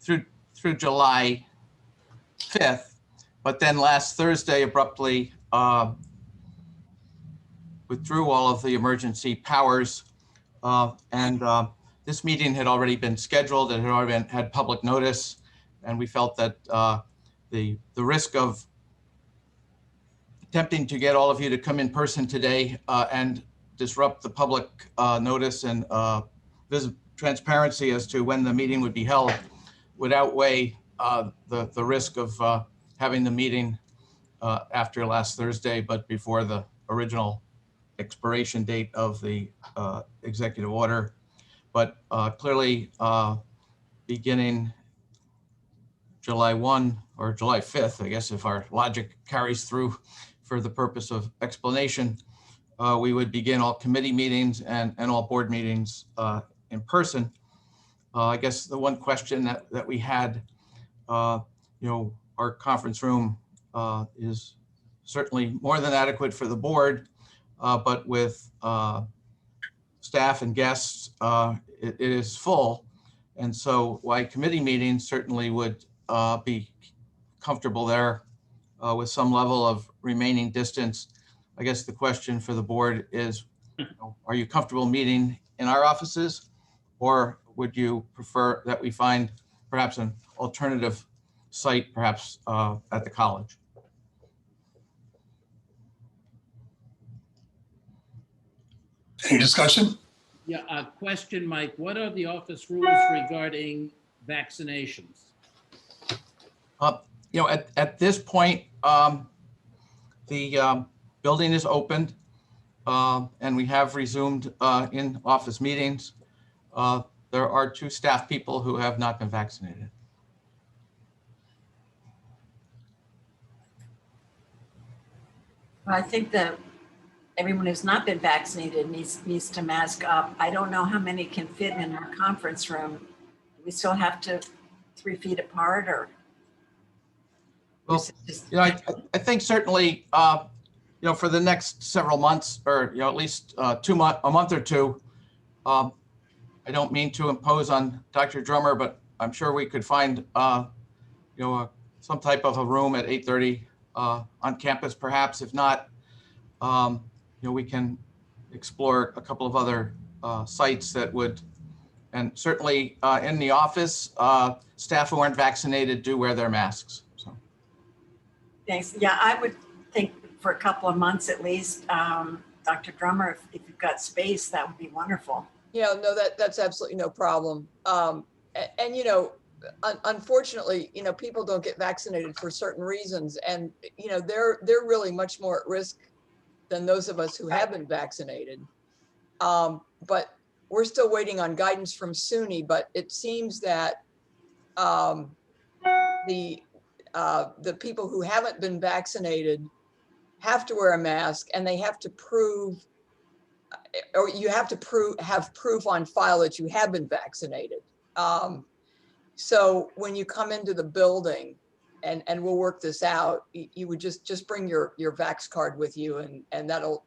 through July 5th, but then last Thursday abruptly withdrew all of the emergency powers, and this meeting had already been scheduled. It had already had public notice, and we felt that the risk of attempting to get all of you to come in person today and disrupt the public notice and transparency as to when the meeting would be held would outweigh the risk of having the meeting after last Thursday, but before the original expiration date of the executive order. But clearly, beginning July 1 or July 5th, I guess, if our logic carries through for the purpose of explanation, we would begin all committee meetings and all board meetings in person. I guess the one question that we had, our conference room is certainly more than adequate for the board, but with staff and guests, it is full. And so while committee meetings certainly would be comfortable there with some level of remaining distance, I guess the question for the board is, are you comfortable meeting in our offices, or would you prefer that we find perhaps an alternative site, perhaps at the college? Any discussion? Yeah, a question, Mike. What are the office rules regarding vaccinations? At this point, the building is opened and we have resumed in-office meetings. There are 2 staff people who have not been vaccinated. I think that everyone who's not been vaccinated needs to mask up. I don't know how many can fit in our conference room. We still have to 3 feet apart, or? Well, I think certainly, for the next several months, or at least a month or two. I don't mean to impose on Dr. Drummer, but I'm sure we could find, some type of a room at 8:30 on campus, perhaps. If not, we can explore a couple of other sites that would, and certainly in the office, staff who aren't vaccinated do wear their masks. So. Thanks. Yeah, I would think for a couple of months at least, Dr. Drummer, if you've got space, that would be wonderful. Yeah, no, that's absolutely no problem. Unfortunately, people don't get vaccinated for certain reasons, and they're really much more at risk than those of us who have been vaccinated. But we're still waiting on guidance from SUNY, but it seems that the people who haven't been vaccinated have to wear a mask, and they have to prove, or you have to have proof on file that you have been vaccinated. So when you come into the building, and we'll work this out, you would just bring your vax card with you, and that'll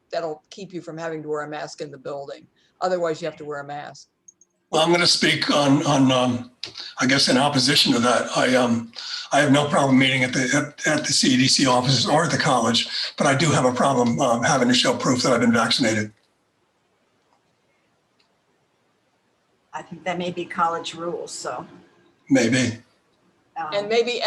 keep you from having to wear a mask in the building. Otherwise, you have to wear a mask. Well, I'm going to speak on I guess in opposition to that. I have no problem meeting at the CEDC offices or at the college, but I do have a problem having to show proof that I've been vaccinated. I think that may be college rules, so. Maybe. And maybe,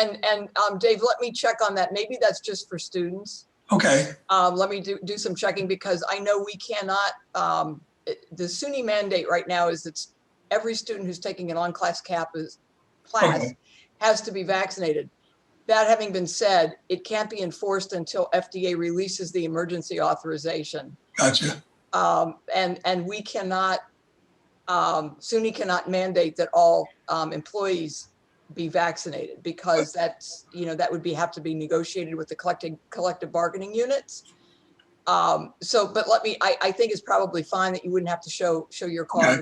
Dave, let me check on that. Maybe that's just for students. Okay. Let me do some checking, because I know we cannot, the SUNY mandate right now is that every student who's taking an on-class class has to be vaccinated. That having been said, it can't be enforced until FDA releases the emergency authorization. Gotcha. And we cannot, SUNY cannot mandate that all employees be vaccinated, because that's, that would have to be negotiated with the collective bargaining units. But I think it's probably fine that you wouldn't have to show your card.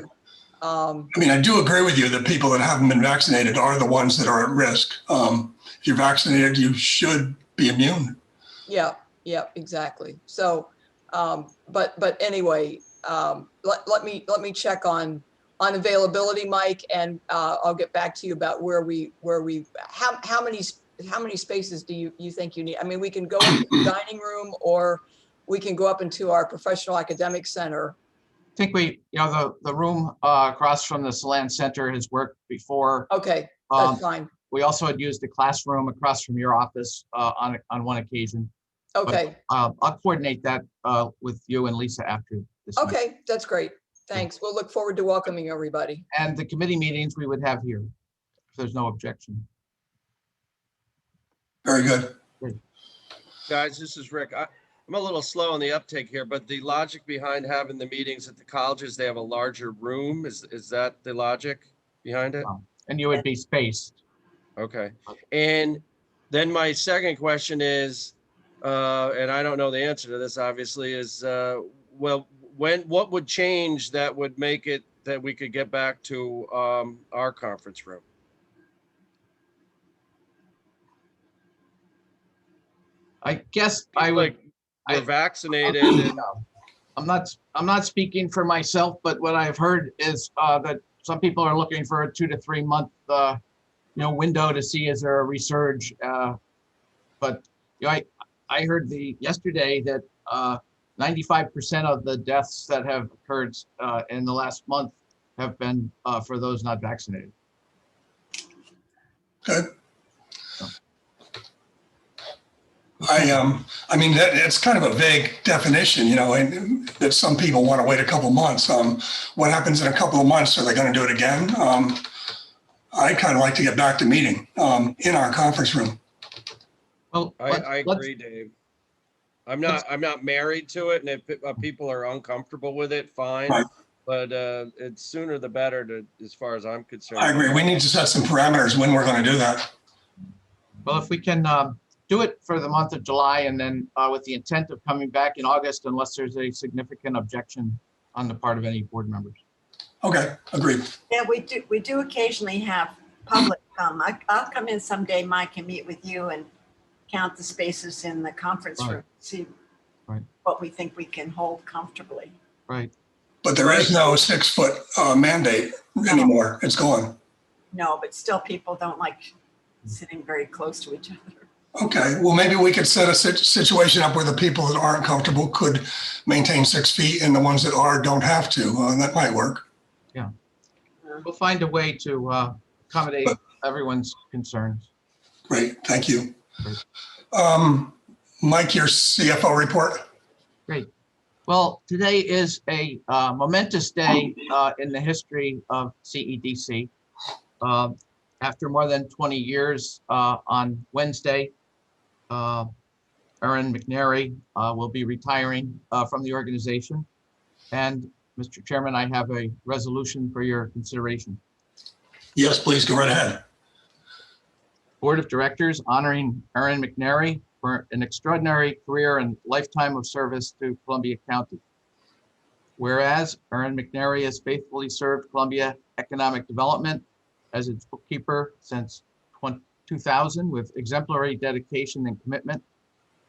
Okay. I do agree with you that people that haven't been vaccinated are the ones that are at risk. If you're vaccinated, you should be immune. Yeah, exactly. So, but anyway, let me check on on availability, Mike, and I'll get back to you about how many spaces do you think you need? I mean, we can go into the dining room, or we can go up into our professional academic center. I think the room across from the Salan Center has worked before. Okay, Um, that's fine. We also had used the classroom across from your office on one occasion. Okay, I'll coordinate that with you and Lisa after this. meeting. okay, that's great. Thanks. We'll look forward to welcoming everybody. And the committee meetings we would have here, if there's no objection. Very good. Guys, this is Rick. I'm a little slow on the uptake here, but the logic behind having the meetings at the colleges, they have a larger room. Is that the logic behind it? And you would be spaced. Okay. And then my second question is, and I don't know the answer to this, obviously, is, well, what would change that would make it that we could get back to our conference room? I guess I would. Like, we're vaccinated. And, I'm not speaking for myself, but what I've heard is that some people are looking for a 2 to 3 month window to see is there a resurge. But I heard yesterday that 95% of the deaths that have occurred in the last month have been for those not vaccinated. Good. I mean, it's kind of a vague definition, and that some people want to wait a couple months. What happens in a couple of months? Are they going to do it again? I kind of like to get back to meeting in our conference room. Well, I agree, Dave. I'm not married to it, and if people are uncomfortable with it, fine. Right. But it's sooner the better, as far as I'm concerned. I agree. We need to set some parameters when we're going to do that. Well, if we can do it for the month of July, and then with the intent of coming back in August, unless there's a significant objection on the part of any board members. Okay, agreed. Yeah, we do occasionally have public come. I'll come in someday, Mike, and meet with you and count the spaces in the conference room, see what we think we can hold comfortably. Right. But there is no 6 foot mandate anymore. It's gone. No, but still people don't like sitting very close to each other. Okay, well, maybe we could set a situation up where the people that aren't comfortable could maintain 6 feet and the ones that are don't have to. That might work. Yeah. We'll find a way to accommodate everyone's concerns. Great, thank you. Great. Mike, your CFO report? Great. Well, today is a momentous day in the history of CEDC. After more than 20 years on Wednesday, Erin McNary will be retiring from the organization. And Mr. Chairman, I have a resolution for your consideration. Yes, please go right ahead. Board of Directors honoring Erin McNary for an extraordinary career and lifetime of service to Columbia County. Whereas Erin McNary has faithfully served Columbia Economic Development as its bookkeeper since 2000 with exemplary dedication and commitment.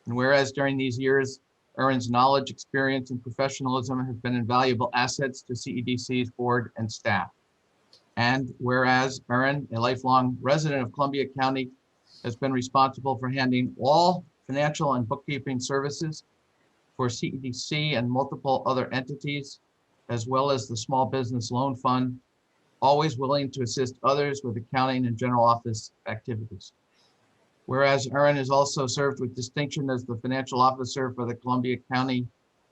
And whereas during these years, Erin's knowledge, experience, and professionalism have been invaluable assets to CEDC's board and staff. And whereas Erin, a lifelong resident of Columbia County, has been responsible for handling all financial and bookkeeping services for CEDC and multiple other entities, as well as the Small Business Loan Fund, always willing to assist others with accounting and general office activities. Whereas Erin has also served with distinction as the financial officer for the Columbia County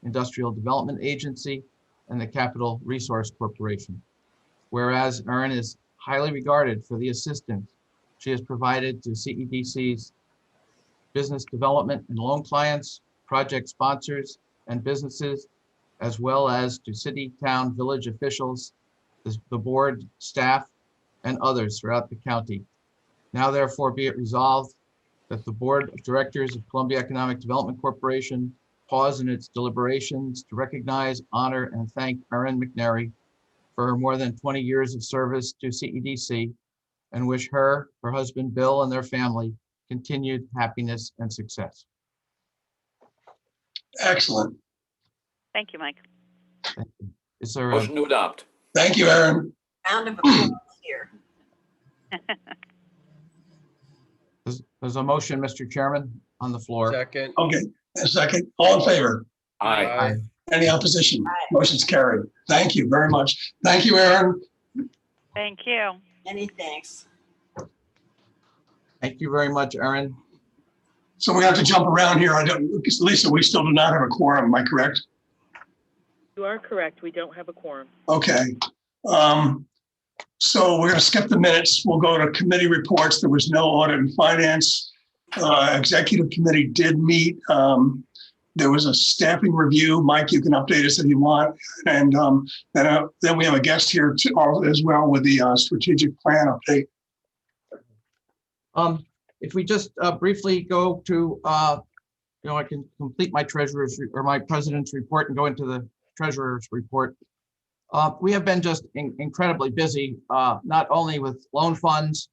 Industrial Development Agency and the Capital Resource Corporation. Whereas Erin is highly regarded for the assistance she has provided to CEDC's business development and loan clients, project sponsors, and businesses, as well as to city, town, village officials, the board, staff, and others throughout the county. Now therefore be it resolved that the Board of Directors of Columbia Economic Development Corporation pause in its deliberations to recognize, honor, and thank Erin McNary for her more than 20 years of service to CEDC and wish her, her husband, Bill, and their family continued happiness and success. Excellent. Thank you, Mike. Thank you. Is there Motion to adopt. Thank you, Aaron. Round of applause here. There's a motion, Mr. Chairman, on the floor. Second. Okay, a second. All in favor? Aye. Any opposition? Motion's carried. Thank you very much. Thank you, Aaron. Thank you. Many thanks. Thank you very much, Erin. So we have to jump around here. Lisa, we still do not have a quorum, am I correct? You are correct. We don't have a quorum. Okay. So we're going to skip the minutes. We'll go to committee reports. There was no audit and finance. Executive committee did meet. There was a staffing review. Mike, you can update us if you want. And then we have a guest here as well with the strategic plan update. If we just briefly go to, I can complete my treasurer's or my president's report and go into the treasurer's report. We have been just incredibly busy, not only with loan funds,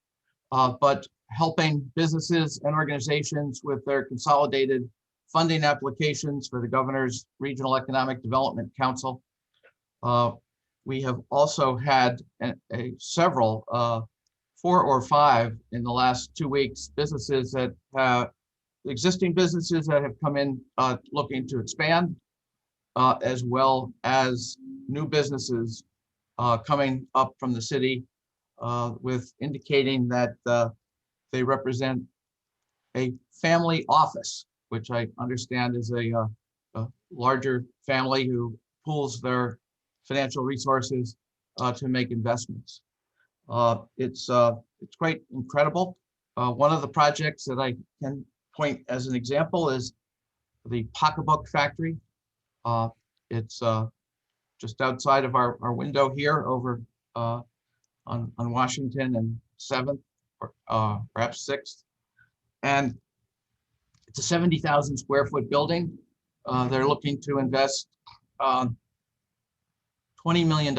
but helping businesses and organizations with their consolidated funding applications for the Governor's Regional Economic Development Council. We have also had several, 4 or 5 in the last 2 weeks, businesses that existing businesses that have come in looking to expand, as well as new businesses coming up from the city with indicating that they represent a family office, which I understand is a larger family who pools their financial resources to make investments. It's quite incredible. One of the projects that I can point as an example is the pocketbook factory. It's just outside of our window here over on Washington and 7th, or perhaps 6th. And it's a 70,000 square foot building. They're looking to invest $20 million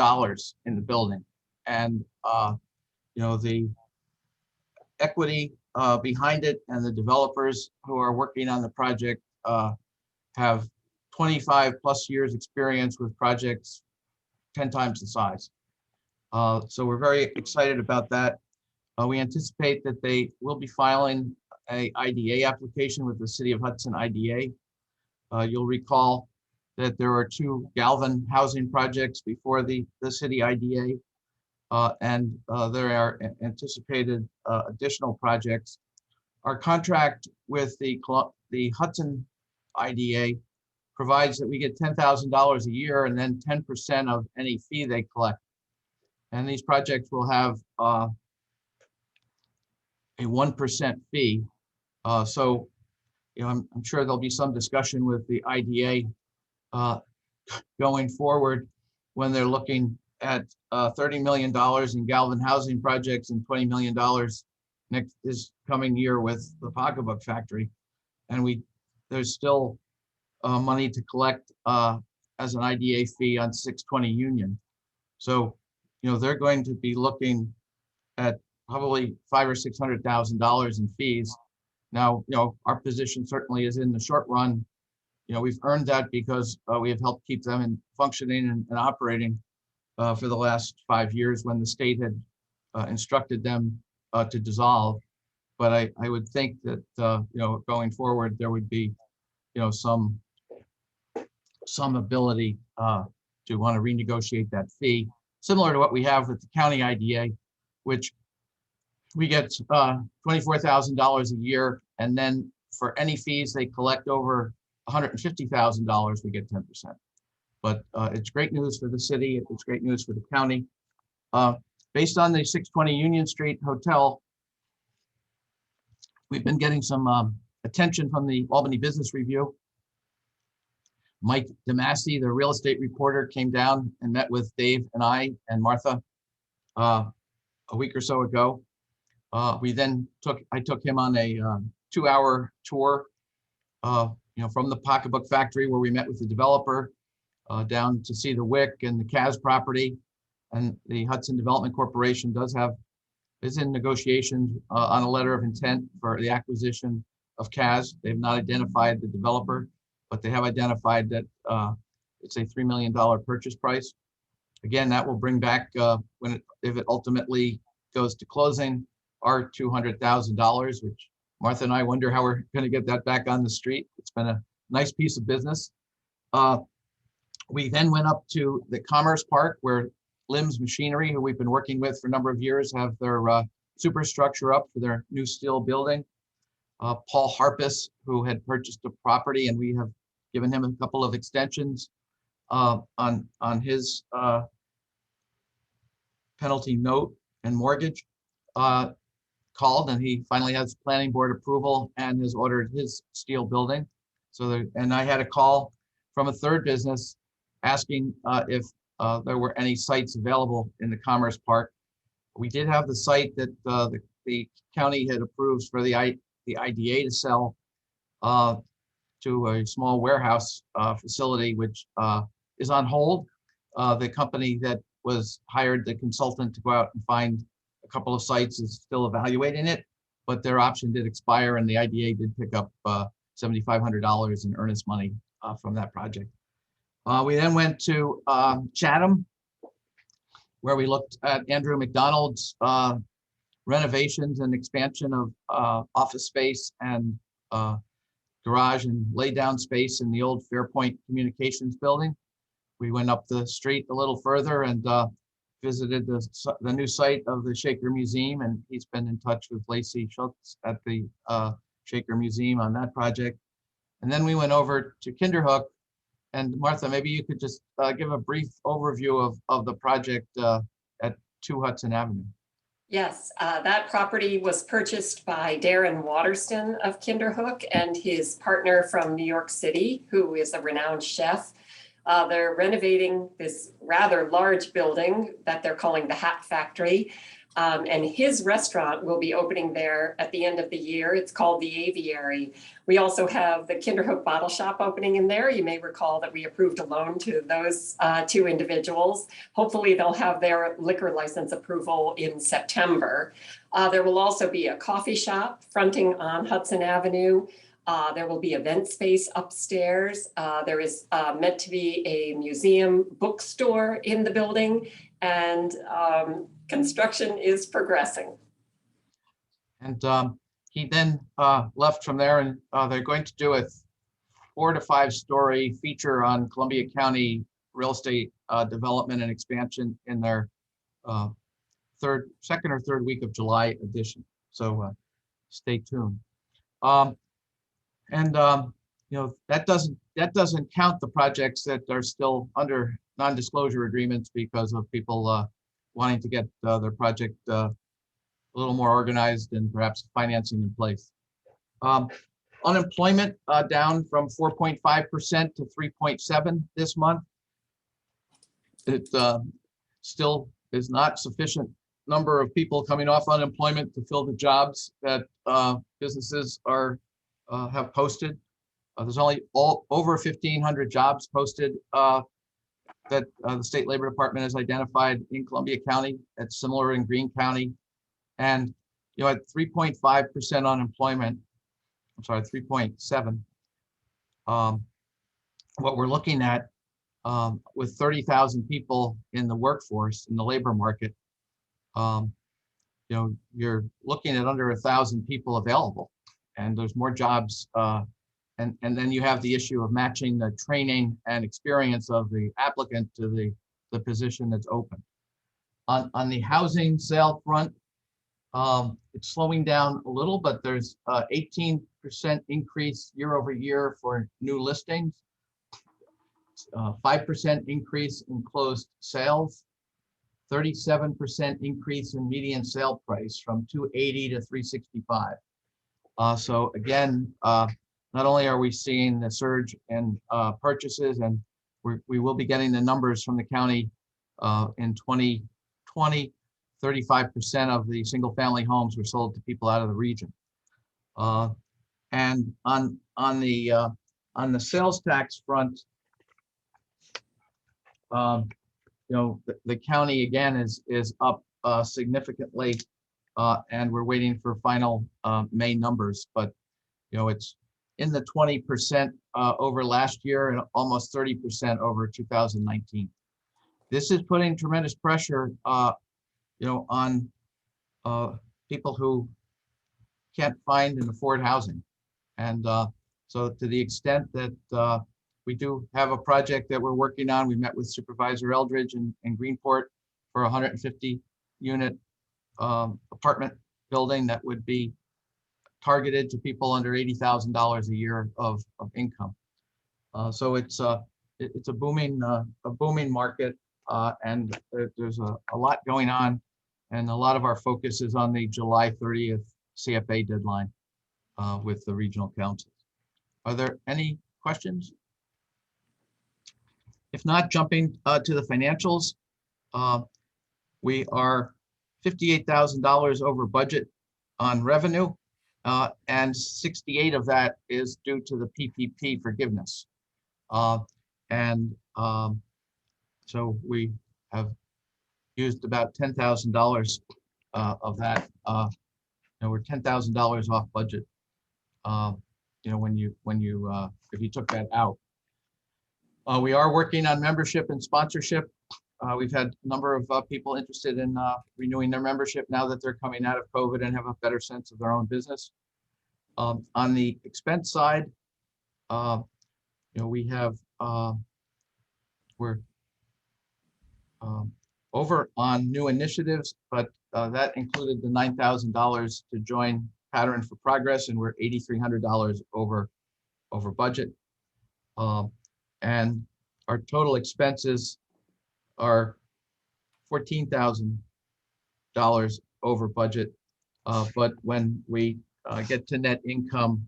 in the building. And the equity behind it and the developers who are working on the project have 25 plus years experience with projects 10 times the size. So we're very excited about that. We anticipate that they will be filing a IDA application with the City of Hudson IDA. You'll recall that there are 2 Galvin housing projects before the city IDA, and there are anticipated additional projects. Our contract with the Hudson IDA provides that we get $10,000 a year and then 10% of any fee they collect. And these projects will have a 1% fee. So, I'm sure there'll be some discussion with the IDA going forward when they're looking at $30 million in Galvin housing projects and $20 million this coming year with the pocketbook factory. And there's still money to collect as an IDA fee on 620 Union. So, they're going to be looking at probably $500,000 or $600,000 in fees. Now, our position certainly is in the short run. We've earned that because we have helped keep them functioning and operating for the last 5 years when the state had instructed them to dissolve. But I would think that going forward there would be some ability to want to renegotiate that fee, similar to what we have with the county IDA, which we get $24,000 a year, and then for any fees they collect over $150,000, we get 10%. But it's great news for the city. It's great news for the county. Based on the 620 Union Street Hotel, we've been getting some attention from the Albany Business Review. Mike DeMasi, the real estate reporter, came down and met with Dave and I and Martha a week or so ago. I took him on a 2-hour tour, from the pocketbook factory where we met with the developer down to see the WIC and the CAS property. And the Hudson Development Corporation is in negotiations on a letter of intent for the acquisition of CAS. They've not identified the developer, but they have identified that it's a $3 million purchase price. Again, that will bring back, if it ultimately goes to closing, our $200,000, which Martha and I wonder how we're going to get that back on the street. It's been a nice piece of business. We then went up to the Commerce Park where Limbs Machinery, who we've been working with for a number of years, have their superstructure up for their new steel building. Paul Harpus, who had purchased a property, and we have given him a couple of extensions on his penalty note and mortgage, called, and he finally has planning board approval and has ordered his steel building. So and I had a call from a third business asking if there were any sites available in the Commerce Park. We did have the site that the county had approved for the IDA to sell to a small warehouse facility, which is on hold. The company that was hired the consultant to go out and find a couple of sites is still evaluating it, but their option did expire, and the IDA did pick up $7,500 in earnest money from that project. We then went to Chatham, where we looked at Andrew McDonald's renovations and expansion of office space and garage and lay down space in the old Fairpoint Communications building. We went up the street a little further and visited the new site of the Shaker Museum, and he's been in touch with Lacey Schultz at the Shaker Museum on that project. And then we went over to Kinderhook, and Martha, maybe you could just give a brief overview of the project at 2 Hudson Avenue. Yes, that property was purchased by Darren Waterston of Kinderhook and his partner from New York City, who is a renowned chef. They're renovating this rather large building that they're calling the Hat Factory. And his restaurant will be opening there at the end of the year. It's called the Aviary. We also have the Kinderhook Bottle Shop opening in there. You may recall that we approved a loan to those two individuals. Hopefully they'll have their liquor license approval in September. There will also be a coffee shop fronting on Hudson Avenue. There will be event space upstairs. There is meant to be a museum bookstore in the building, and construction is progressing. And he then left from there, and they're going to do a 4 to 5 story feature on Columbia County real estate development and expansion in their second or third week of July edition. So stay tuned. You know, that doesn't count the projects that are still under non-disclosure agreements because of people wanting to get their project a little more organized and perhaps financing in place. Unemployment down from 4.5% to 3.7% this month. It still is not sufficient number of people coming off unemployment to fill the jobs that businesses have posted. There's only over 1,500 jobs posted that the State Labor Department has identified in Columbia County. That's similar in Greene County. And you know, at 3.5% unemployment, I'm sorry, 3.7. What we're looking at with 30,000 people in the workforce, in the labor market, you know, you're looking at under 1,000 people available, and there's more jobs. And then you have the issue of matching the training and experience of the applicant to the position that's open. On the housing sale front, it's slowing down a little, but there's 18% increase year over year for new listings, 5% increase in closed sales, 37% increase in median sale price from 280 to 365. So again, not only are we seeing the surge in purchases, and we will be getting the numbers from the county in 2020, 35% of the single family homes were sold to people out of the region. And on the sales tax front, you know, the county again is up significantly, and we're waiting for final May numbers, but you know, it's in the 20% over last year and almost 30% over 2019. this is putting tremendous pressure, on people who can't find and afford housing. And so to the extent that we do have a project that we're working on, we met with Supervisor Eldridge in Greenport for a 150 unit apartment building that would be targeted to people under $80,000 a year of income. So it's a booming market, and there's a lot going on, and a lot of our focus is on the July 30th CFA deadline with the regional councils. Are there any questions? If not, jumping to the financials, we are $58,000 over budget on revenue, and 68 of that is due to the PPP forgiveness. So we have used about $10,000 of that. We're $10,000 off budget. If you took that out. We are working on membership and sponsorship. We've had a number of people interested in renewing their membership now that they're coming out of COVID and have a better sense of their own business. On the expense side, we have we're over on new initiatives, but that included the $9,000 to join Pattern for Progress, and we're $8,300 over budget. And our total expenses are $14,000 over budget. But when we get to net income,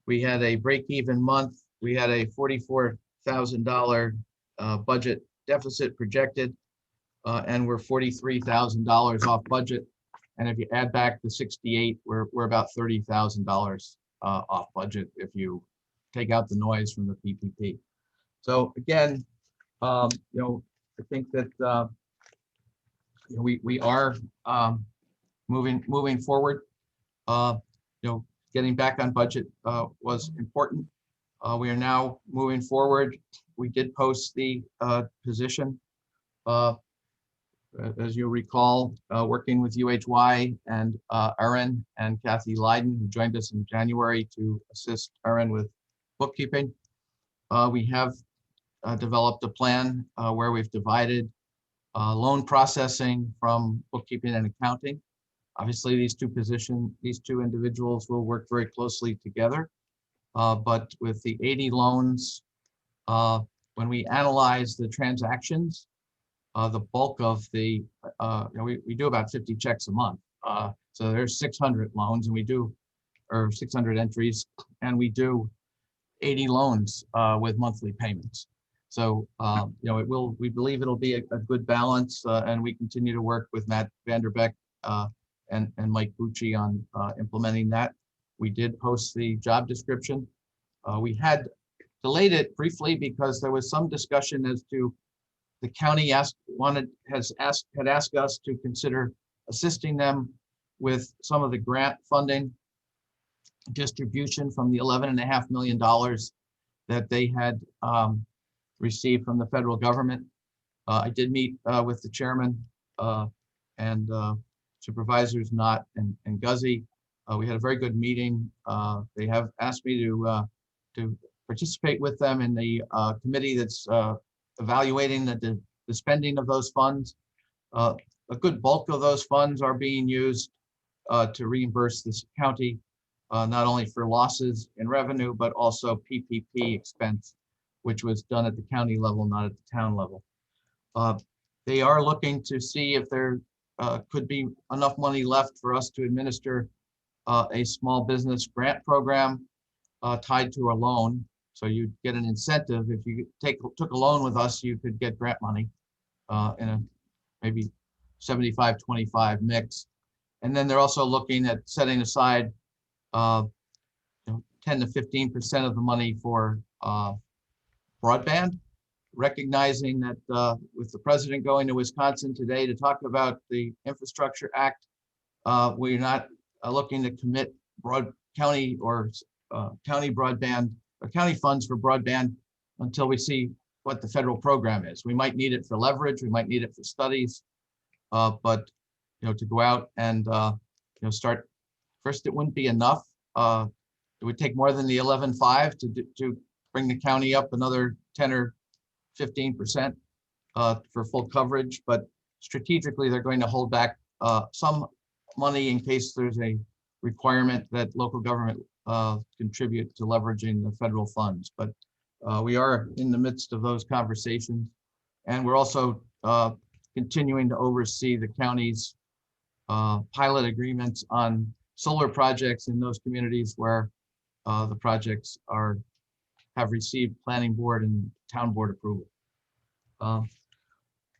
we had a break-even month. We had a $44,000 budget deficit projected, and we're $43,000 off budget. And if you add back the 68, we're about $30,000 off budget if you take out the noise from the PPP. So again, I think that we are moving forward. Getting back on budget was important. We are now moving forward. We did post the position. As you recall, working with UHY and Erin and Kathy Leiden, who joined us in January to assist Erin with bookkeeping. We have developed a plan where we've divided loan processing from bookkeeping and accounting. Obviously, these two individuals will work very closely together. But with the 80 loans, when we analyze the transactions, the bulk of the, we do about 50 checks a month. So there's 600 loans or 600 entries, and we do 80 loans with monthly payments. So, we believe it'll be a good balance, and we continue to work with Matt Vanderbeck and Mike Bucci on implementing that. We did post the job description. We had delayed it briefly because there was some discussion as to the county had asked us to consider assisting them with some of the grant funding distribution from the $11.5 million that they had received from the federal government. I did meet with the chairman and supervisors Knott and Guzzi. We had a very good meeting. They have asked me to participate with them in the committee that's evaluating the spending of those funds. A good bulk of those funds are being used to reimburse this county, not only for losses in revenue, but also PPP expense, which was done at the county level, not at the town level. They are looking to see if there could be enough money left for us to administer a small business grant program tied to a loan. So you get an incentive. If you took a loan with us, you could get grant money in a maybe 75-25 mix. And then they're also looking at setting aside 10 to 15% of the money for broadband, recognizing that with the president going to Wisconsin today to talk about the Infrastructure Act, we're not looking to commit county broadband or county funds for broadband until we see what the federal program is. We might need it for leverage, we might need it for studies, but to go out and start first, it wouldn't be enough. It would take more than the 11.5 to bring the county up another 10 or 15% for full coverage, but strategically they're going to hold back some money in case there's a requirement that local government contribute to leveraging the federal funds. But we are in the midst of those conversations, and we're also continuing to oversee the county's pilot agreements on solar projects in those communities where the projects have received planning board and town board approval.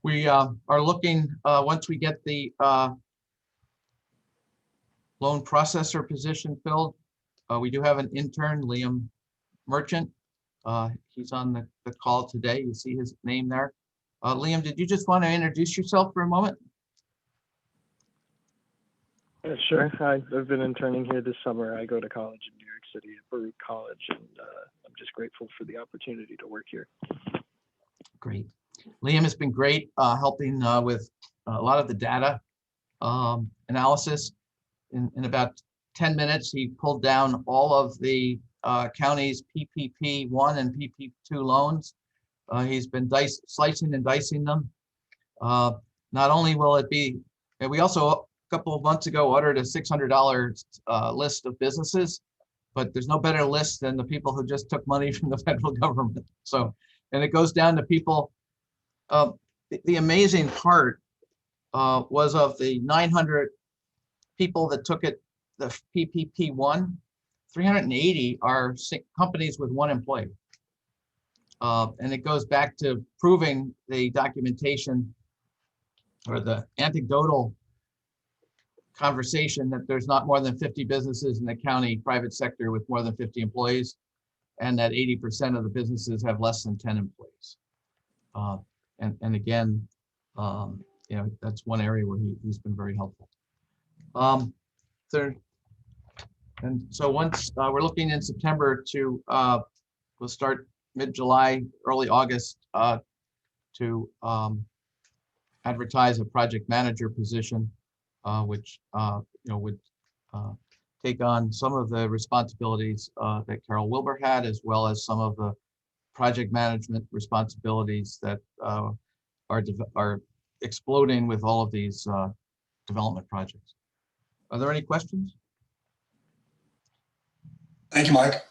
We are looking, once we get the loan processor position filled, we do have an intern, Liam Merchant. He's on the call today. You see his name there. Liam, did you just want to introduce yourself for a moment? Sure. I've been interning here this summer. I go to college in New York City at Baruch College, and I'm just grateful for the opportunity to work here. Great. Liam has been great helping with a lot of the data analysis. In about 10 minutes, he pulled down all of the county's PPP1 and PPP2 loans. He's been slicing and dicing them. Not only will it be, and we also a couple of months ago ordered a $600 list of businesses, but there's no better list than the people who just took money from the federal government. So, and it goes down to people. The amazing part was of the 900 people that took it, the PPP1, 380 are companies with one employee. And it goes back to proving the documentation or the anecdotal conversation that there's not more than 50 businesses in the county private sector with more than 50 employees, and that 80% of the businesses have less than 10 employees. And again, that's one area where he's been very helpful. And so once we're looking in September to, we'll start mid-July, early August to advertise a project manager position, which would take on some of the responsibilities that Carol Wilbur had, as well as some of the project management responsibilities that are exploding with all of these development projects. Are there any questions? Thank you, Mike.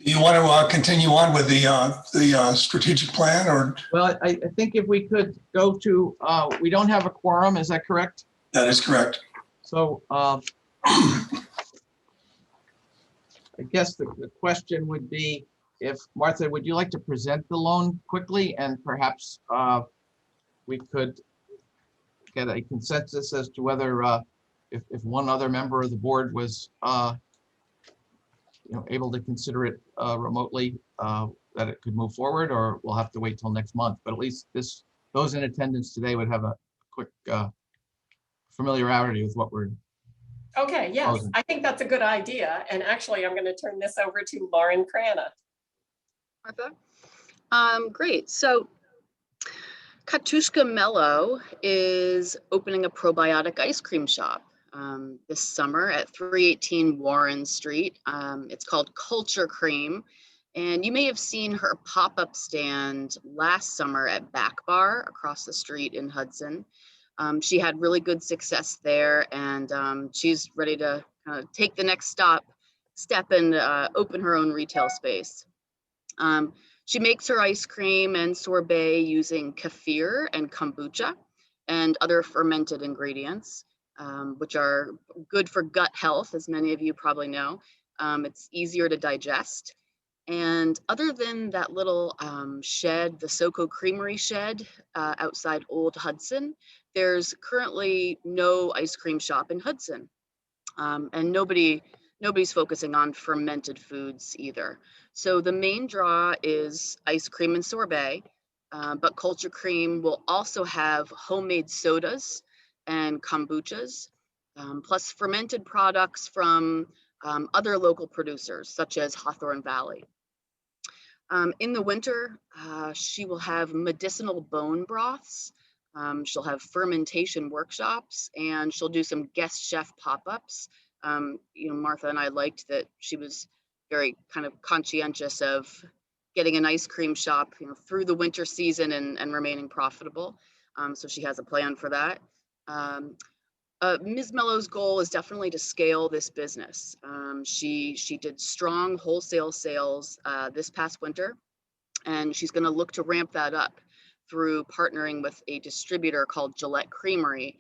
Do you want to continue on with the strategic plan, or? Well, I think if we could go to, we don't have a quorum, is that correct? That is correct. So I guess the question would be, if Martha, would you like to present the loan quickly, and perhaps we could get a consensus as to whether if one other member of the board was able to consider it remotely, that it could move forward, or we'll have to wait till next month. But at least those in attendance today would have a quick familiarity with what we're. Okay, yes, proposing. I think that's a good idea. And actually, I'm going to turn this over to Lauren Crana. Martha? Great. So Katushka Mello is opening a probiotic ice cream shop this summer at 318 Warren Street. It's called Culture Cream. And you may have seen her pop-up stand last summer at Back Bar across the street in Hudson. She had really good success there, and she's ready to take the next step and open her own retail space. She makes her ice cream and sorbet using kefir and kombucha and other fermented ingredients, which are good for gut health, as many of you probably know. It's easier to digest. And other than that little shed, the SoCo Creamery shed outside Old Hudson, there's currently no ice cream shop in Hudson. And nobody's focusing on fermented foods either. So the main draw is ice cream and sorbet, but Culture Cream will also have homemade sodas and kombuchas, plus fermented products from other local producers, such as Hawthorne Valley. In the winter, she will have medicinal bone broths. She'll have fermentation workshops, and she'll do some guest chef pop-ups. Martha and I liked that she was very kind of conscientious of getting an ice cream shop, through the winter season and remaining profitable. So she has a plan for that. Ms. Mello's goal is definitely to scale this business. She did strong wholesale sales this past winter, and she's going to look to ramp that up through partnering with a distributor called Gillette Creamery.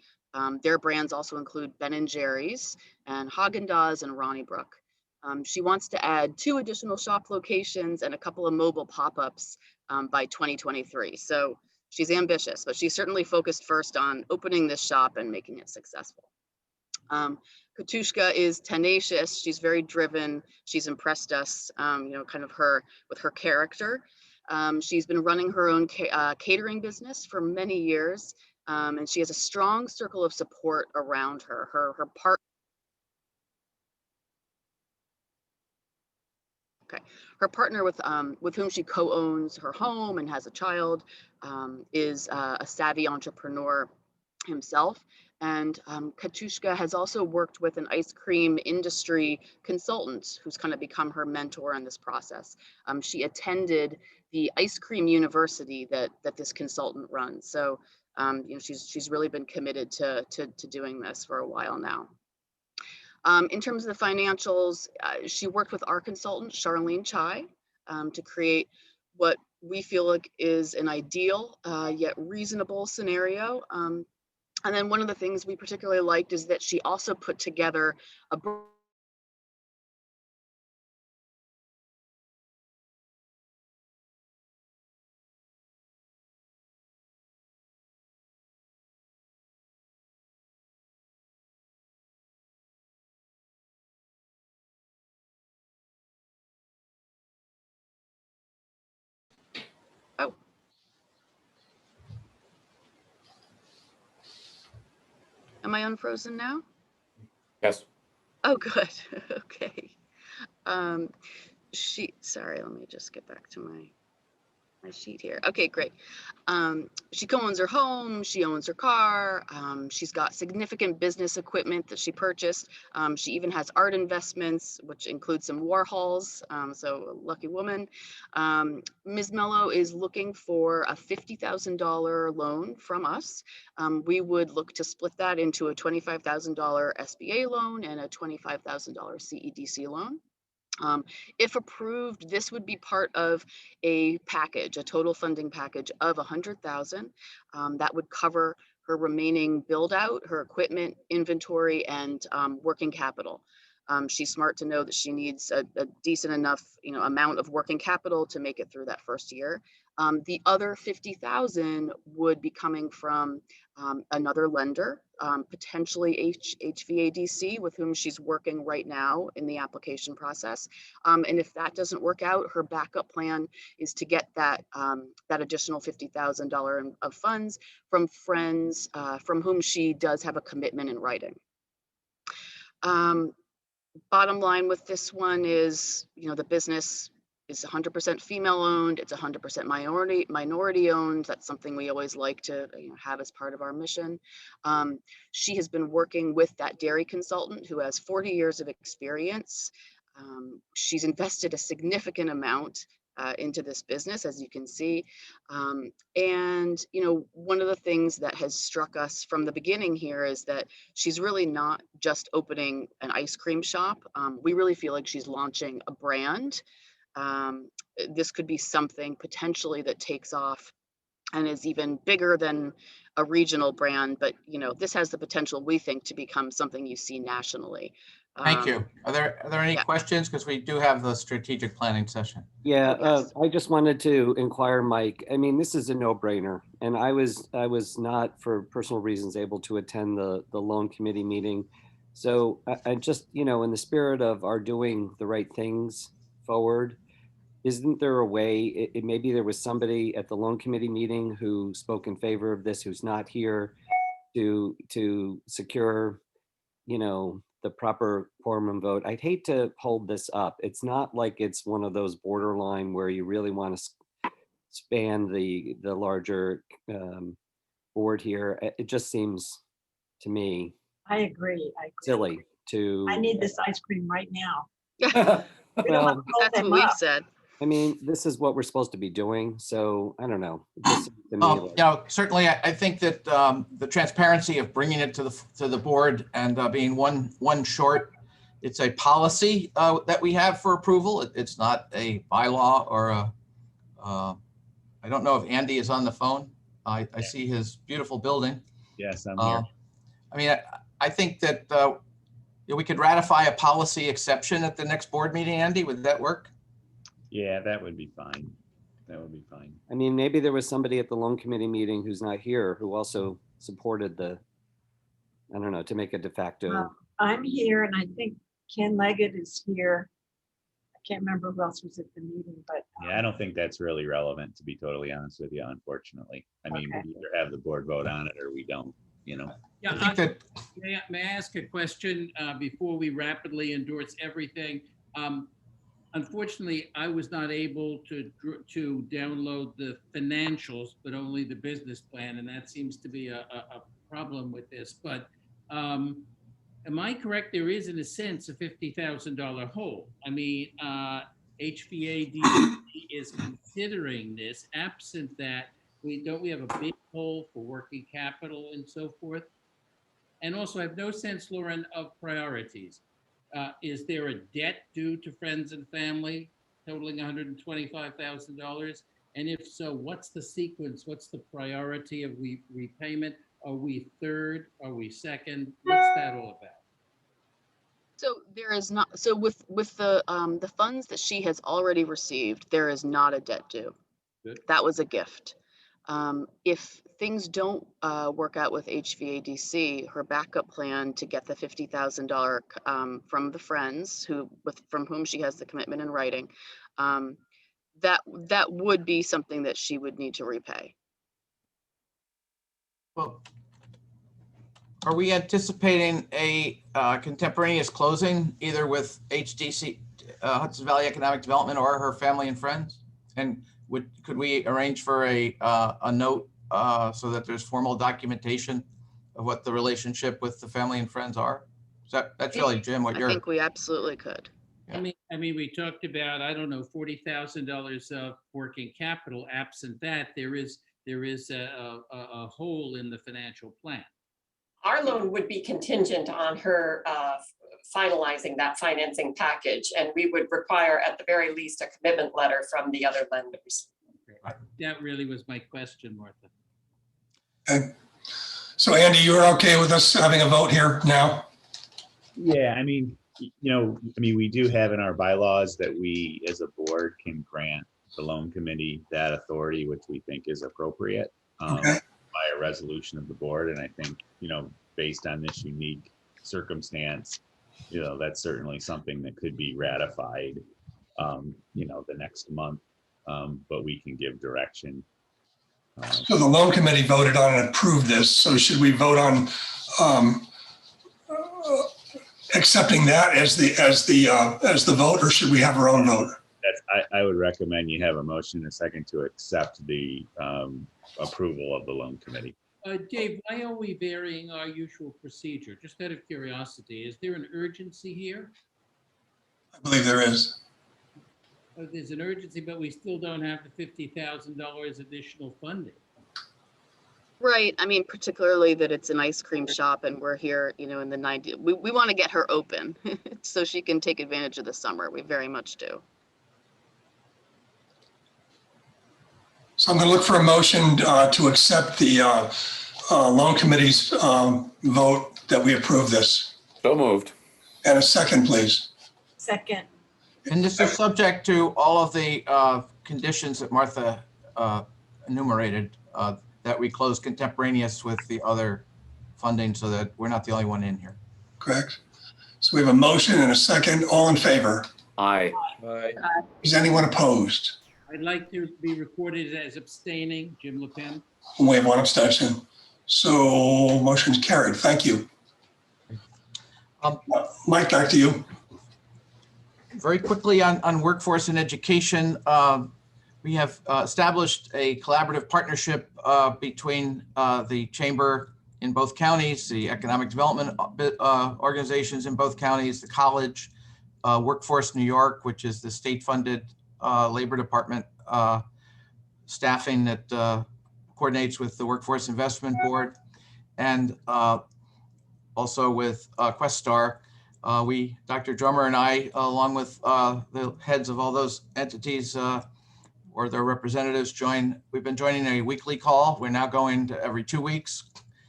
Their brands also include Ben & Jerry's and Haagen-Dazs and Ronnie Brook. She wants to add 2 additional shop locations and a couple of mobile pop-ups by 2023. So she's ambitious, but she's certainly focused first on opening this shop and making it successful. Katushka is tenacious. She's very driven. She's impressed us, kind of with her character. She's been running her own catering business for many years, and she has a strong circle of support around her. Her partner with whom she co-owns her home and has a child is a savvy entrepreneur himself. And Katushka has also worked with an ice cream industry consultant who's kind of become her mentor in this process. She attended the ice cream university that this consultant runs. So she's really been committed to doing this for a while now. In terms of the financials, she worked with our consultant, Charlene Chai, to create what we feel like is an ideal yet reasonable scenario. And then one of the things we particularly liked is that she also put together a Am I unfrozen now? Yes. Oh, good. Okay. Sorry, let me just get back to my sheet here. Okay, great. She co-owns her home, she owns her car, she's got significant business equipment that she purchased. She even has art investments, which include some Warhols, so a lucky woman. Ms. Mello is looking for a $50,000 loan from us. We would look to split that into a $25,000 SBA loan and a $25,000 CEDC loan. If approved, this would be part of a package, a total funding package of $100,000 that would cover her remaining build out, her equipment, inventory, and working capital. She's smart to know that she needs a decent enough, amount of working capital to make it through that first year. The other $50,000 would be coming from another lender, potentially HVADC, with whom she's working right now in the application process. And if that doesn't work out, her backup plan is to get that additional $50,000 of funds from friends from whom she does have a commitment in writing. Bottom line with this one is, the business is 100% female owned. It's 100% minority owned. That's something we always like to have as part of our mission. She has been working with that dairy consultant who has 40 years of experience. She's invested a significant amount into this business, as you can see. And, one of the things that has struck us from the beginning here is that she's really not just opening an ice cream shop. We really feel like she's launching a brand. This could be something potentially that takes off and is even bigger than a regional brand, but this has the potential, we think, to become something you see nationally. Thank you. Are there any questions? Because we do have the strategic planning session. Yeah, Yes. I just wanted to inquire, Mike. I mean, this is a no-brainer, and I was not, for personal reasons, able to attend the loan committee meeting. So I just, in the spirit of our doing the right things forward, isn't there a way? Maybe there was somebody at the loan committee meeting who spoke in favor of this, who's not here, to secure, the proper quorum and vote. I'd hate to hold this up. It's not like it's one of those borderline where you really want to span the larger board here. It just seems to me I agree. silly to. I need this ice cream right now. We don't Well, wanna hold That's them what we've up. said. I mean, this is what we're supposed to be doing, so I don't know. It just seems to me like- You know, certainly, I think that the transparency of bringing it to the board and being one short, it's a policy that we have for approval. It's not a bylaw or a. I don't know if Andy is on the phone. I see his beautiful building. Yes, I'm here. I mean, I think that we could ratify a policy exception at the next board meeting. Andy, would that work? Yeah, that would be fine. That would be fine. I mean, maybe there was somebody at the loan committee meeting who's not here who also supported the, I don't know, to make a de facto. I'm here and I think Ken Leggett is here. I can't remember who else was at the meeting, but. Yeah, I don't think that's really relevant, to be totally honest with you, unfortunately. I mean, Okay. we either have the board vote on it or we don't, you know. Yeah, I think that may I ask a question before we rapidly endorse everything? Unfortunately, I was not able to download the financials, but only the business plan, and that seems to be a problem with this. But am I correct? There is, in a sense, a $50,000 hole. I mean, HVAC is considering this. Absent that, we have a big hole for working capital and so forth. And also, I have no sense, Lauren, of priorities. Is there a debt due to friends and family totaling $125,000? And if so, what's the sequence? What's the priority of repayment? Are we third? Are we second? What's that all about? So there is not, so with the funds that she has already received, there is not a debt due. Good. That was a gift. If things don't work out with HVADC, her backup plan to get the $50,000 from the friends from whom she has the commitment in writing, that would be something that she would need to repay. Well, are we anticipating a contemporaneous closing either with HDC, Hudson Valley Economic Development, or her family and friends? And could we arrange for a note so that there's formal documentation of what the relationship with the family and friends are? That's really, Jim, what I you're. think we absolutely could. I mean, we talked about, I don't know, $40,000 of working capital. Absent that, there is a hole in the financial plan. Our loan would be contingent on her finalizing that financing package, and we would require at the very least a commitment letter from the other lenders. That really was my question, Martha. Okay. So Andy, you're okay with us having a vote here now? Yeah, I mean, we do have in our bylaws that we, as a board, can grant the loan committee that authority, which we think is appropriate Okay. by a resolution of the board. And I think, based on this unique circumstance, that's certainly something that could be ratified, the next month. But we can give direction. So the loan committee voted on and approved this. So should we vote on accepting that as the vote, or should we have our own vote? I would recommend you have a motion and a second to accept the approval of the loan committee. Dave, why are we varying our usual procedure? Just out of curiosity, is there an urgency here? I believe there is. There's an urgency, but we still don't have the $50,000 additional funding. Right. I mean, particularly that it's an ice cream shop and we're here, in the 90s. We want to get her open so she can take advantage of the summer. We very much do. So I'm going to look for a motion to accept the loan committee's vote that we approve this. So moved. And a second, please. Second. And this is subject to all of the conditions that Martha enumerated, that we close contemporaneous with the other funding so that we're not the only one in here. Correct. So we have a motion and a second. All in favor? Aye. Aye. Is anyone opposed? I'd like to be recorded as abstaining, Jim LePen. We have one abstention. So motion's carried. Thank you. Mike, back to you. Very quickly on workforce and education, we have established a collaborative partnership between the chamber in both counties, the economic development organizations in both counties, the college, Workforce New York, which is the state-funded labor department staffing that coordinates with the Workforce Investment Board, and also with Questar. Dr. Drummer and I, along with the heads of all those entities or their representatives, we've been joining a weekly call. We're now going to every 2 weeks.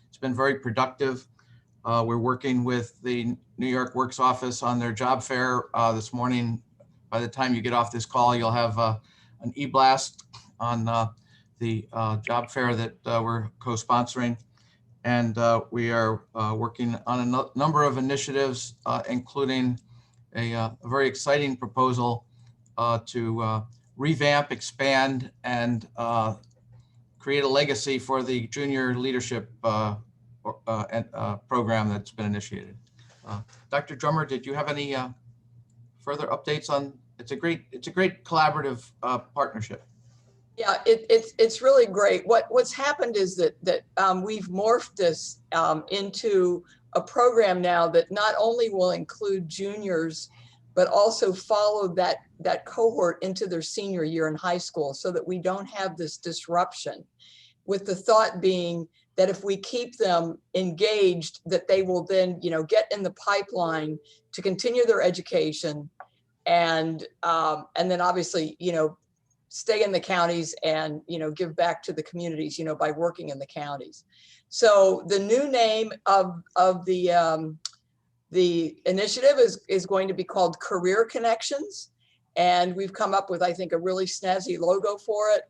It's been very productive. We're working with the New York Works office on their job fair this morning. By the time you get off this call, you'll have an e-blast on the job fair that we're co-sponsoring. And we are working on a number of initiatives, including a very exciting proposal to revamp, expand, and create a legacy for the junior leadership program that's been initiated. Dr. Drummer, did you have any further updates on? It's a great collaborative partnership. Yeah, it's really great. What's happened is that we've morphed this into a program now that not only will include juniors, but also follow that cohort into their senior year in high school, so that we don't have this disruption. With the thought being that if we keep them engaged, that they will then, get in the pipeline to continue their education, and then obviously, stay in the counties and, give back to the communities, by working in the counties. So the new name of the initiative is going to be called Career Connections. And we've come up with, I think, a really snazzy logo for it.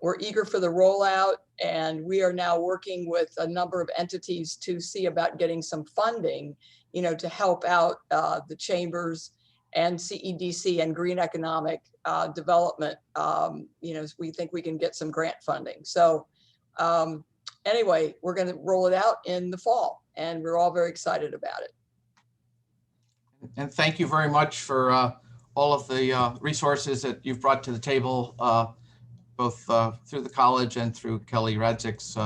We're eager for the rollout, and we are now working with a number of entities to see about getting some funding, to help out the chambers and CEDC and green economic development. We think we can get some grant funding. So anyway, we're going to roll it out in the fall, and we're all very excited about it. And thank you very much for all of the resources that you've brought to the table, both through the college and through Kelly Radzik's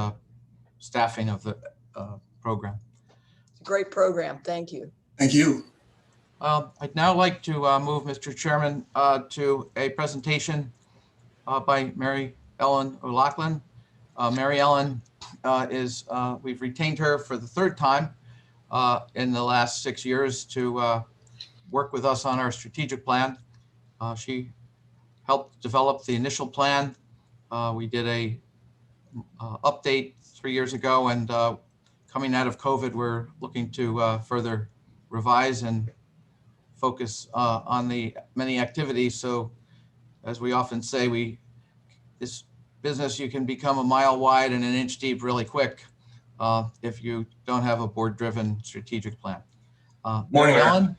staffing of the program. It's a great program. Thank you. Thank you. I'd now like to move, Mr. Chairman, to a presentation by Mary Ellen O'Loughlin. Mary Ellen we've retained her for the third time in the last 6 years to work with us on our strategic plan. She helped develop the initial plan. We did a update 3 years ago, and coming out of COVID, we're looking to further revise and focus on the many activities. So as we often say, this business, you can become a mile wide and an inch deep really quick if you don't have a board-driven strategic plan. Morning, Ellen.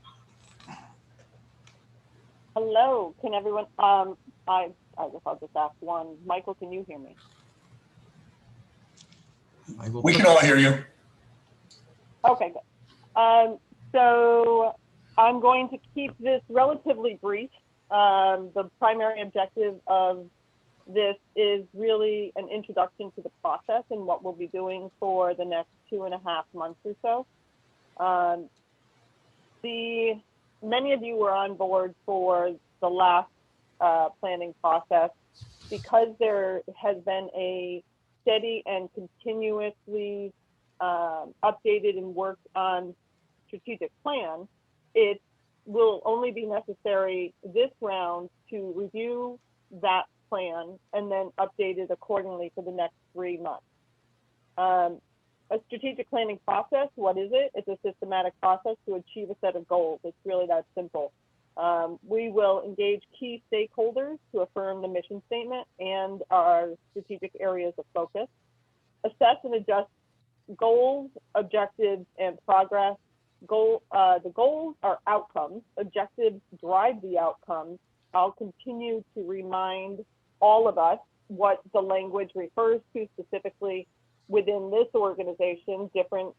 Hello, can everyone, I guess I'll just ask one. Michael, can you hear me? We can all hear you. Okay, good. So I'm going to keep this relatively brief. The primary objective of this is really an introduction to the process and what we'll be doing for the next 2.5 months or so. Many of you were on board for the last planning process because there has been a steady and continuously updated and worked on strategic plan. It will only be necessary this round to review that plan and then update it accordingly for the next 3 months. A strategic planning process, what is it? It's a systematic process to achieve a set of goals. It's really that simple. We will engage key stakeholders to affirm the mission statement and our strategic areas of focus, assess and adjust goals, objectives, and progress. The goals are outcomes. Objectives drive the outcomes. I'll continue to remind all of us what the language refers to specifically within this organization. Different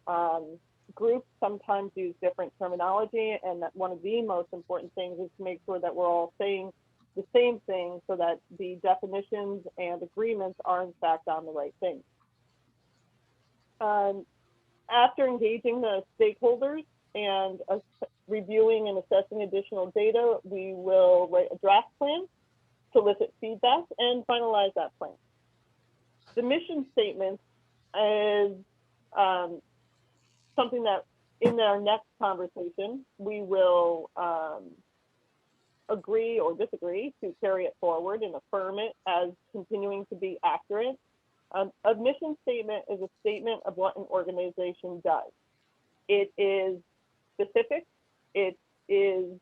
groups sometimes use different terminology, and that one of the most important things is to make sure that we're all saying the same thing so that the definitions and agreements are in fact on the right thing. After engaging the stakeholders and reviewing and assessing additional data, we will write a draft plan, solicit feedback, and finalize that plan. The mission statement is something that in our next conversation, we will agree or disagree to carry it forward and affirm it as continuing to be accurate. A mission statement is a statement of what an organization does. It is specific. It is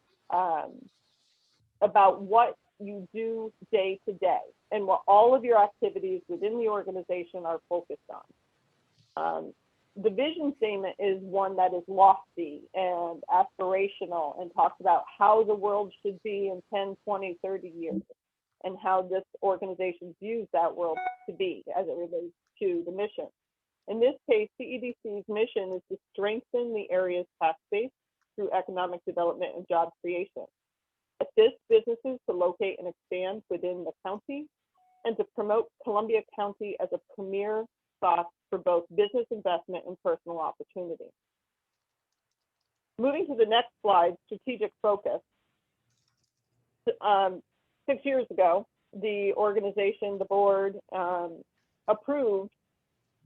about what you do day to day and what all of your activities within the organization are focused on. The vision statement is one that is lofty and aspirational and talks about how the world should be in 10, 20, 30 years and how this organization views that world to be as it relates to the mission. In this case, CEDC's mission is to strengthen the area's tax base through economic development and job creation, assist businesses to locate and expand within the county, and to promote Columbia County as a premier spot for both business investment and personal opportunity. Moving to the next slide, strategic focus. 6 years ago, the organization, the board, approved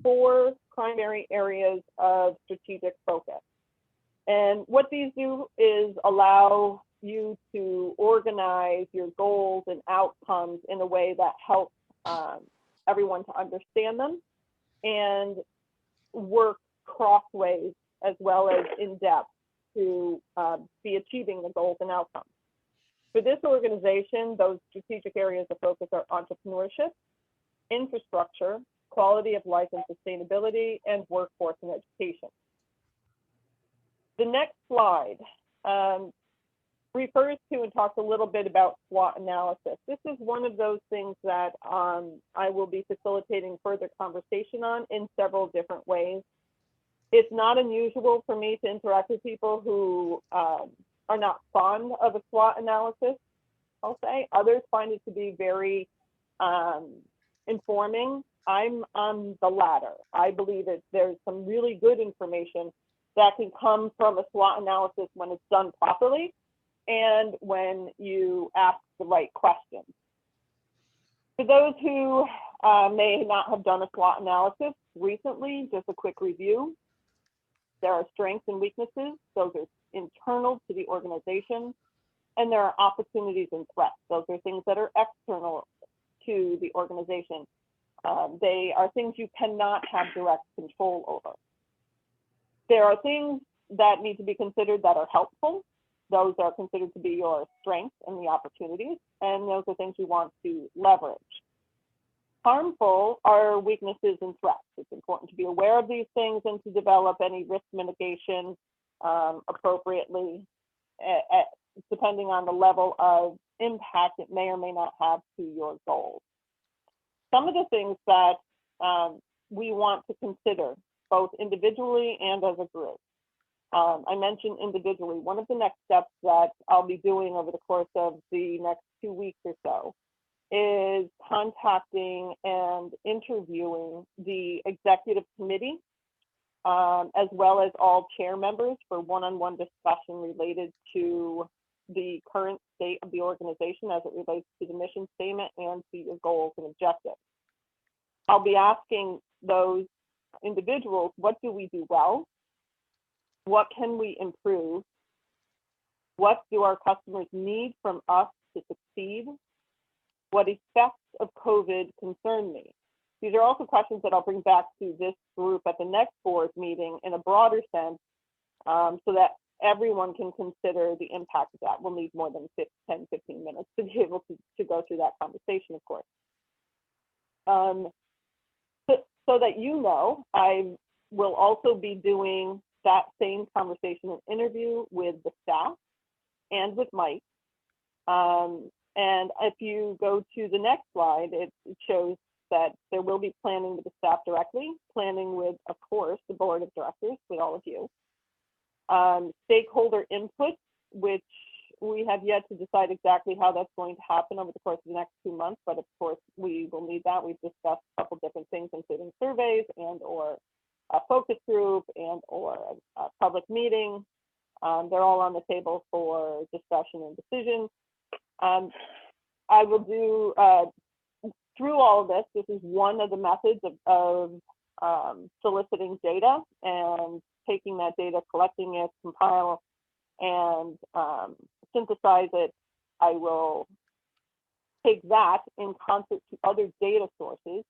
4 primary areas of strategic focus. And what these do is allow you to organize your goals and outcomes in a way that helps everyone to understand them and work crossways as well as in depth to be achieving the goals and outcomes. For this organization, those strategic areas of focus are entrepreneurship, infrastructure, quality of life and sustainability, and workforce and education. The next slide refers to and talks a little bit about SWOT analysis. This is one of those things that I will be facilitating further conversation on in several different ways. It's not unusual for me to interact with people who are not fond of a SWOT analysis, I'll say. Others find it to be very informing. I'm on the latter. I believe that there's some really good information that can come from a SWOT analysis when it's done properly and when you ask the right questions. For those who may not have done a SWOT analysis recently, just a quick review. There are strengths and weaknesses. Those are internal to the organization. And there are opportunities and threats. Those are things that are external to the organization. They are things you cannot have direct control over. There are things that need to be considered that are helpful. Those are considered to be your strengths and the opportunities, and those are things you want to leverage. Harmful are weaknesses and threats. It's important to be aware of these things and to develop any risk mitigation appropriately, depending on the level of impact it may or may not have to your goals. Some of the things that we want to consider, both individually and as a group. I mentioned individually. One of the next steps that I'll be doing over the course of the next 2 weeks or so is contacting and interviewing the executive committee, as well as all chair members for one-on-one discussion related to the current state of the organization as it relates to the mission statement and to your goals and objectives. I'll be asking those individuals, what do we do well? What can we improve? What do our customers need from us to succeed? What effects of COVID concern me? These are also questions that I'll bring back to this group at the next board meeting in a broader sense, so that everyone can consider the impact of that. We'll need more than 10, 15 minutes to be able to go through that conversation, of course. So that you know, I will also be doing that same conversation and interview with the staff and with Mike. And if you go to the next slide, it shows that there will be planning with the staff directly, planning with, of course, the board of directors, with all of you, Stakeholder input, which we have yet to decide exactly how that's going to happen over the course of the next 2 months, but of course we will need that. We've discussed a couple different things, including surveys and or a focus group and or a public meeting. They're all on the table for discussion and decision. I will do, through all of this, this is one of the methods of soliciting data and taking that data, collecting it, compile, and synthesize it. I will take that in concert to other data sources.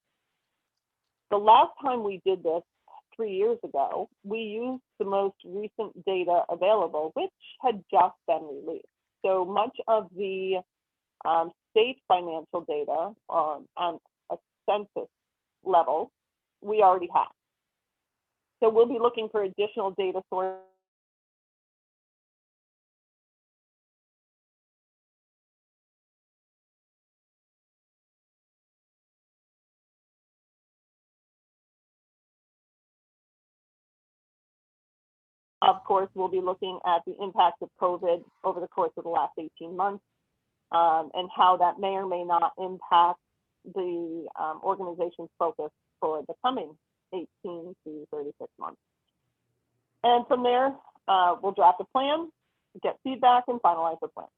The last time we did this 3 years ago, we used the most recent data available, which had just been released. So much of the state financial data on a census level, we already have. So we'll be looking for additional data sources. Of course, we'll be looking at the impact of COVID over the course of the last 18 months and how that may or may not impact the organization's focus for the coming 18 to 36 months. And from there, we'll draft a plan, get feedback, and finalize the plan.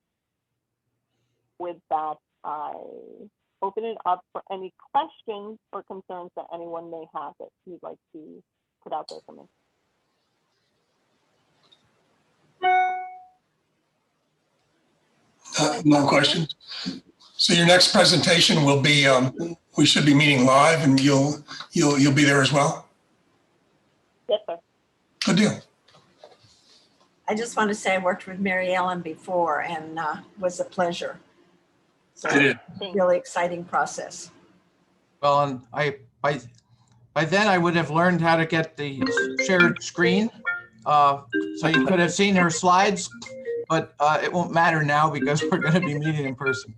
With that, I open it up for any questions or concerns that anyone may have that you'd like to put out there for me. No questions. So your next presentation will be, we should be meeting live, and you'll be there as well? Yes, sir. Good deal. I just want to say I worked with Mary Ellen before and was a pleasure. So really exciting process. Well, and by then I would have learned how to get the shared screen. So you could have seen her slides, but it won't matter now because we're going to be meeting in person.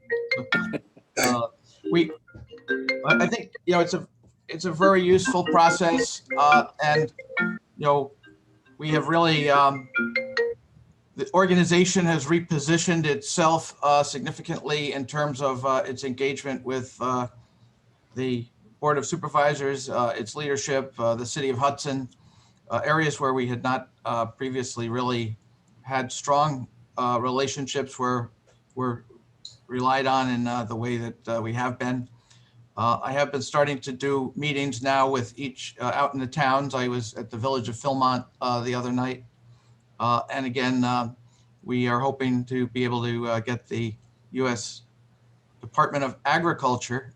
I think, you know, it's a very useful process, and you know, we have really the organization has repositioned itself significantly in terms of its engagement with the Board of Supervisors, its leadership, the City of Hudson, areas where we had not previously really had strong relationships were relied on in the way that we have been. I have been starting to do meetings now with each out in the towns. I was at the village of Philmont the other night. And again, we are hoping to be able to get the U.S. Department of Agriculture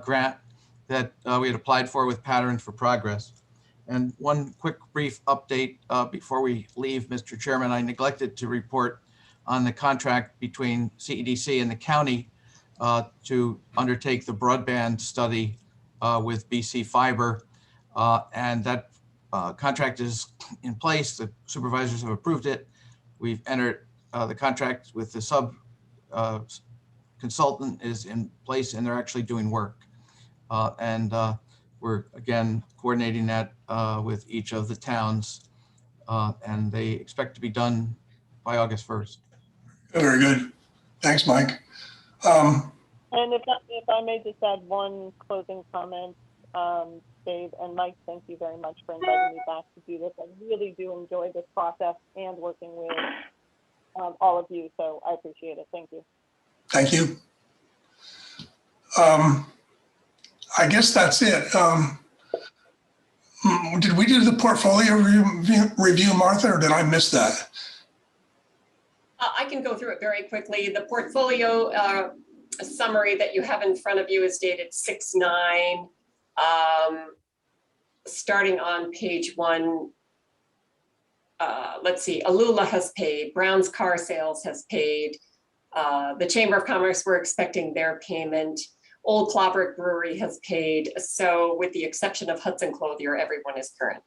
grant that we had applied for with Pattern for Progress. And one quick brief update before we leave, Mr. Chairman, I neglected to report on the contract between CEDC and the county to undertake the broadband study with BC Fiber. And that contract is in place. The supervisors have approved it. We've entered the contract with the sub consultant is in place, and they're actually doing work. And we're again coordinating that with each of the towns, and they expect to be done by August 1st. Very good. Thanks, Mike. And if I may just add one closing comment, Dave and Mike, thank you very much for inviting me back to do this. I really do enjoy this process and working with all of you, so I appreciate it. Thank you. Thank you. I guess that's it. Did we do the portfolio review, Martha, or did I miss that? I can go through it very quickly. The portfolio summary that you have in front of you is dated 6/9. Starting on page 1, let's see, Alula has paid, Brown's Car Sales has paid, the Chamber of Commerce, we're expecting their payment. Old Clobber Brewery has paid. So with the exception of Hudson Clothier, everyone is current.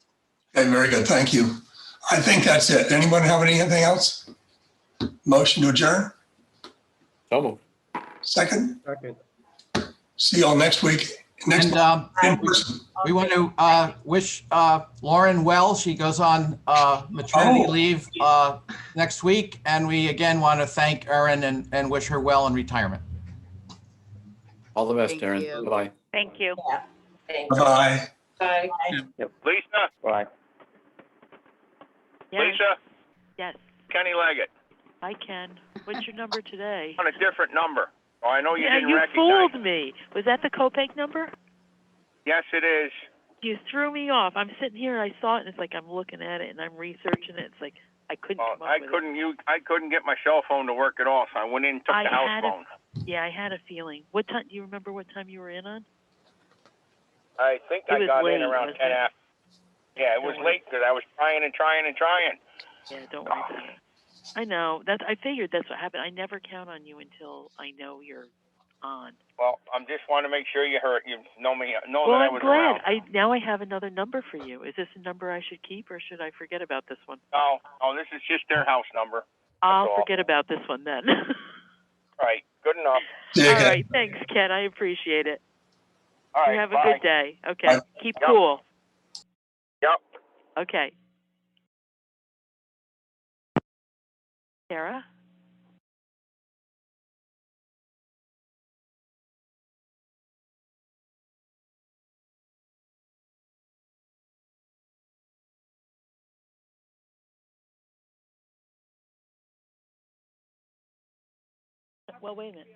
Okay, very good. Thank you. I think that's it. Anyone have anything else? Motion to adjourn? So moved. Second? Second. See you all next week. Next, And in person. we want to wish Lauren well. She goes on maternity Oh. leave next week. And we again want to thank Erin and wish her well in retirement. All the best, Thank Darren. you. Bye-bye. Thank you. Yeah. Thanks. Bye. Bye. Lisa, Bye. Yes, Lisa, yes, Kenny Leggett, I can. What's your number today? on a different number. Oh, I know you Yeah, didn't you recognize. fooled me. Was that the Copac number? Yes, it is. You threw me off. I'm sitting here, I saw it, and it's like I'm looking at it and I'm researching it. It's like I couldn't Well, come up I with couldn't get my cell phone to work at all, so I went in and took I the house had a- phone. it. Yeah, I had a feeling. What time? Do you remember what time you were in on? I think It I was got late, in around wasn't 10 it? after. Yeah, it was Don't worry. late because I was trying and trying and trying. Yeah, don't worry about it. I know. I figured that's what happened. I never count on you until I know you're on. Well, I'm just want to make sure you know me, know Well, that I I'm was glad. around. Now I have another number for you. Is this a number I should keep, or should I forget about this one? No, this is just their house number. I'll all. forget about this one then. All right, good enough. See you, All Ken. right, thanks, Ken. I appreciate it. All right, You have bye. a good day. Okay, Bye. keep Yep. cool. Yep. Okay. Sarah? Well, wait a minute.